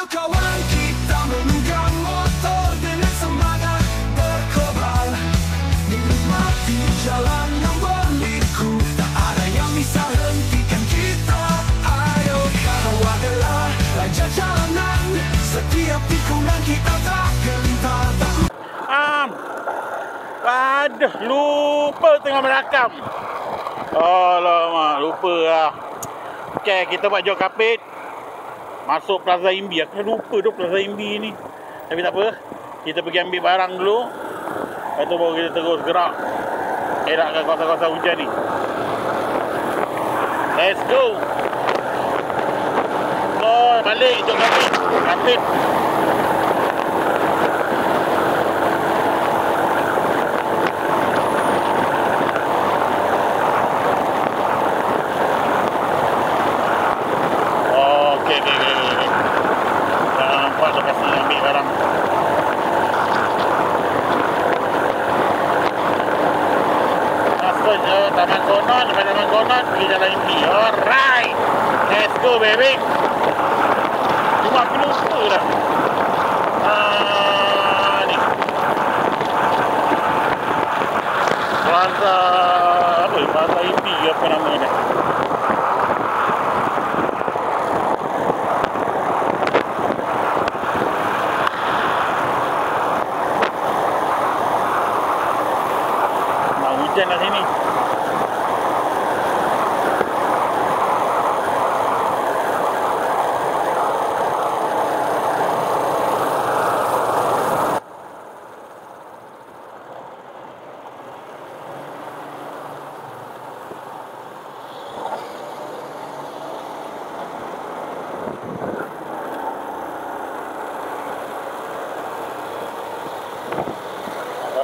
kawan, kita memegang motor dengan semangat berkobar, menikmati jalan yang berliku, tak ada yang bisa hentikan kita. Ayo kau adalah raja jalanan, setiap tikungan kita tak gentar. Aduh, lupa tengah merakam. Alamak, lupa lah. Okay, kita buat jual kapit. Masuk Plaza Imbi. Aku lupa tu Plaza Imbi ni. Tapi tak apa. Kita pergi ambil barang dulu. Lepas tu baru kita terus gerak elakkan kawasan-kawasan hujan ni. Let's go. Oh, balik jual kapit. Kapit. Taman Konon, Taman Konon, pergi jalan Imbi. Alright, let's go baby. Cuma aku lupa dah. Ni Plaza apa? Plaza Imbi ke apa nama dia? Nak hujan kat sini.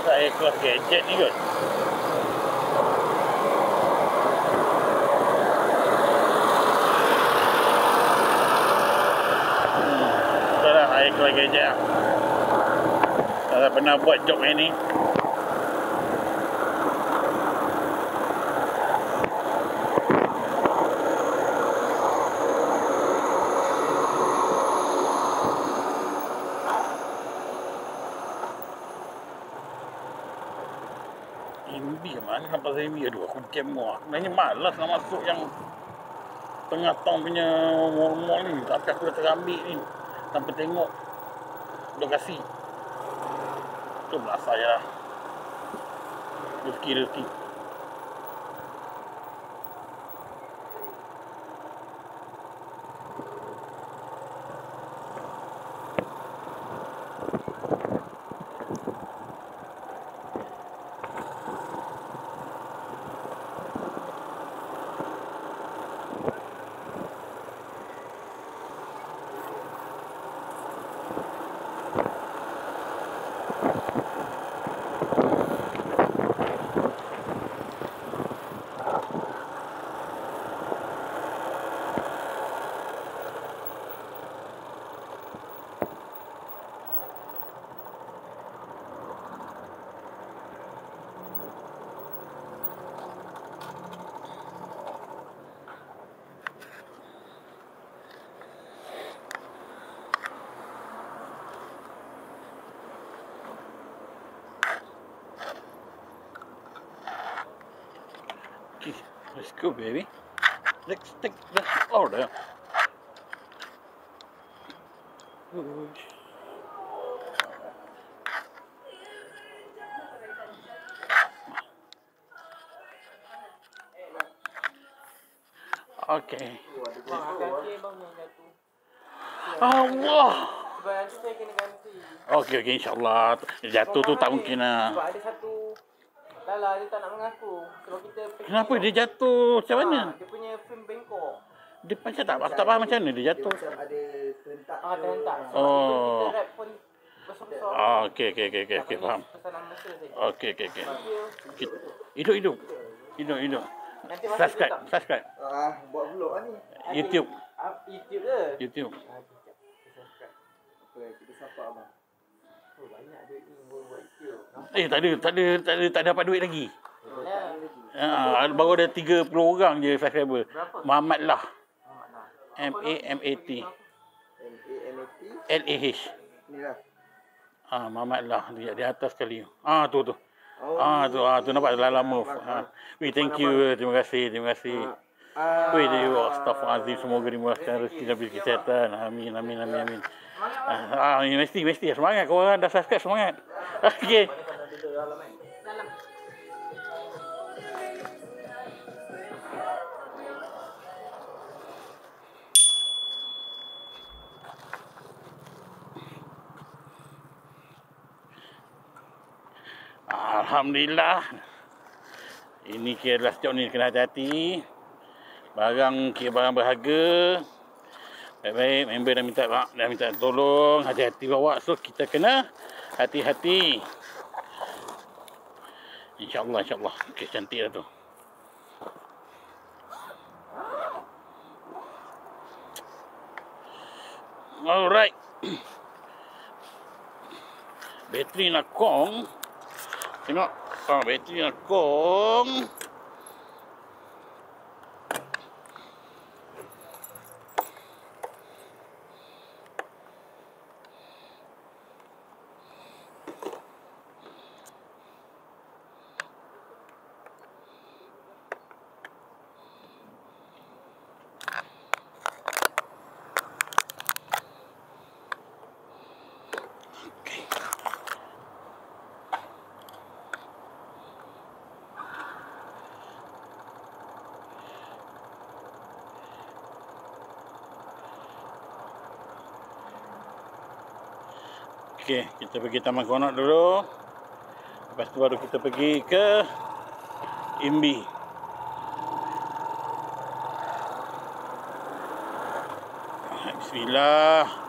Saya kelas gadget ni kot. Betul lah, saya kelas gadget lah. Tak pernah buat job ni. MB mana sampai MB? Aduh, aku kemuak. Sebenarnya malas nak masuk yang tengah town punya mall-mall ni. Tapi aku dah terambil ni tanpa tengok lokasi. Tu belas saya lah. Rezeki. Okay, let's go baby. Let's take the order. Okay. Allah. Okay, insyaAllah. Jatuh tu tak mungkin lah. Sebab ada satu Lala dia tak nak mengaku. Sebab kita Kenapa dia jatuh? Macam mana? Dia punya frame bengkok. Dia macam tak faham macam mana dia jatuh. Ada terentak. Terentak. Oh. Kita wrap pun besar-besar. Okay, faham. Pesanan Mesir saja. Okay. Hidup. Nanti masuk Subscribe. Buat vlog lah ni. YouTube. YouTube ke? YouTube. Subscribe. Okay, kita sapa abang. Oh, banyak duit ni buat YouTube. Tak dapat duit lagi. Ya. Baru ada 30 orang je subscriber. Berapa? Muhammad lah. Muhammad lah. MAMAT. MAMAT. Roti. LAH. Ni lah. Mamat lah di atas sekali. Tu. Oh, Tu nampak dalam move. Abang. Thank you. Terima kasih. Wih, dia Astaghfirullahaladzim. Semoga dimurahkan rezeki dan beri kesihatan. Amin. Mesti. Semangat. Kau orang dah subscribe, semangat. Okey. Alhamdulillah. Ini kira setiap ni kena hati-hati. Barang berharga. Baik-baik, member dah minta tolong, hati-hati bawa. So kita kena hati-hati. InsyaAllah. Okey, cantik dah tu. Alright. Bateri nak kong. Tengok. Bateri nak kong. Okey, kita pergi Taman Konok dulu. Lepas tu baru kita pergi ke Imbi. Bismillah.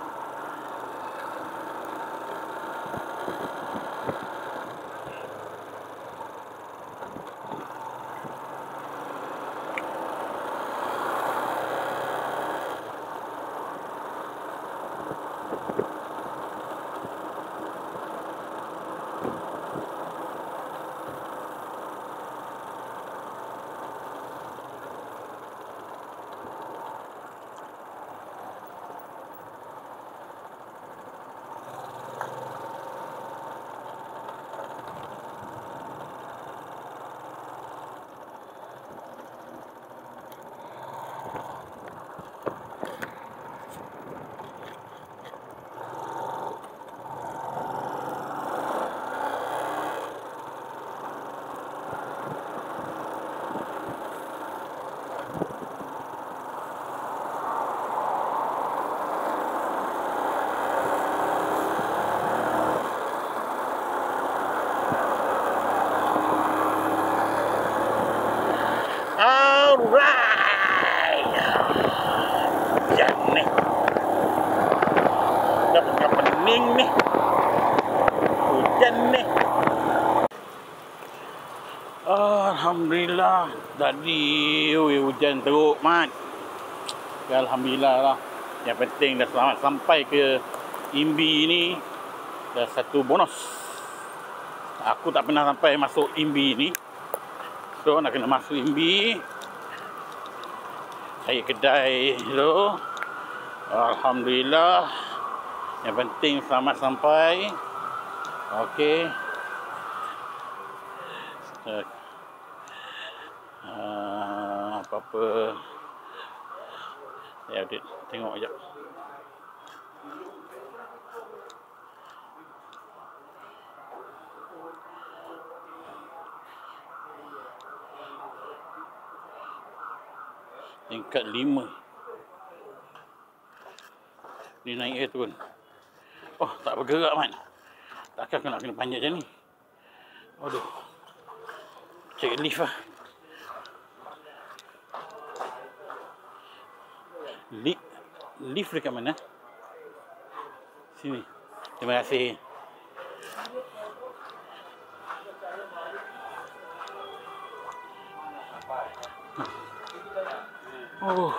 Alright. Hujan nih. Dapat pening nih. Hujan nih. Alhamdulillah. Tadi hujan teruk, Mat. Alhamdulillah lah. Yang penting dah selamat sampai ke Imbi ni. Dah satu bonus. Aku tak pernah sampai masuk Imbi ni. So nak kena masuk Imbi. Cari kedai dulu. Alhamdulillah. Yang penting selamat sampai. Okey. Apa-apa. Ya, tengok sekejap. Tingkat 5. Dia naik air turun. Oh, tak bergerak, Man. Takkan aku nak kena panjat macam ni. Aduh. Cek lift lah. Lift dekat mana? Sini. Terima kasih. Oh.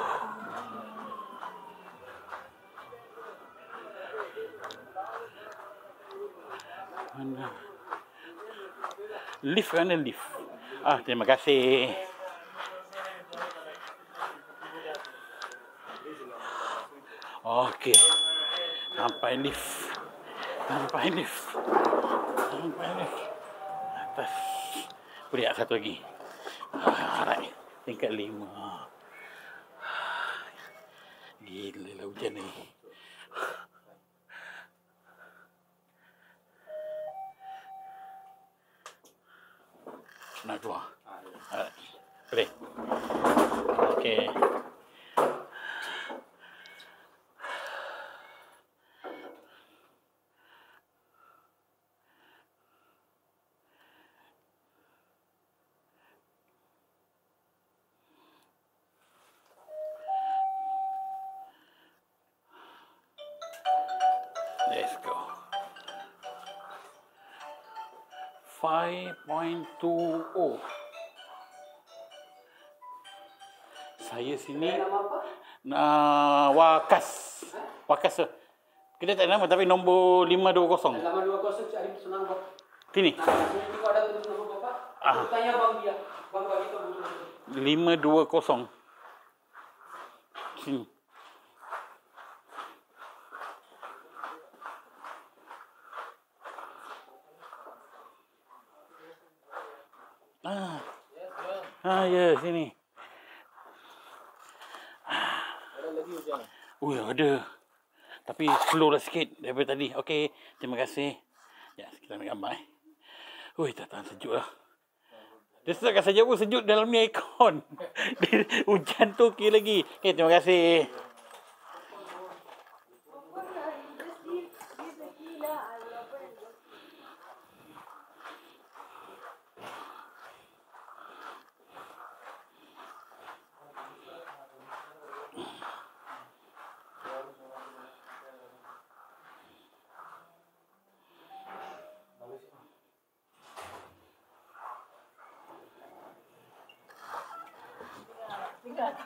Mana? Lift, mana lift? Terima kasih. Okey. Sampai lift. Sampai lift. Sampai lift. Atas. Beri satu lagi. Alright. Tingkat 5. Gila lah hujan ni. Nak keluar. Alright. Boleh. Okey. Let's go. 5.20. Saya sini Wakas. Wakas. Kita tak nama tapi nombor 520. Halaman 20 cari senang Bapak. Sini. Tengok ada tulis nama Bapak. Aku tanya bang dia. Bang bagi tahu betul. 520. Sini. Ya, sini. Ada lagi hujan. Ada. Tapi slow lah sikit daripada tadi. Okey, terima kasih. Ya, kita ambil gambar. Tak tahan sejuk lah. Dia setakat saja pun sejuk dalam ni aircon. Hujan tu okey lagi. Okey, terima kasih. Tinggal.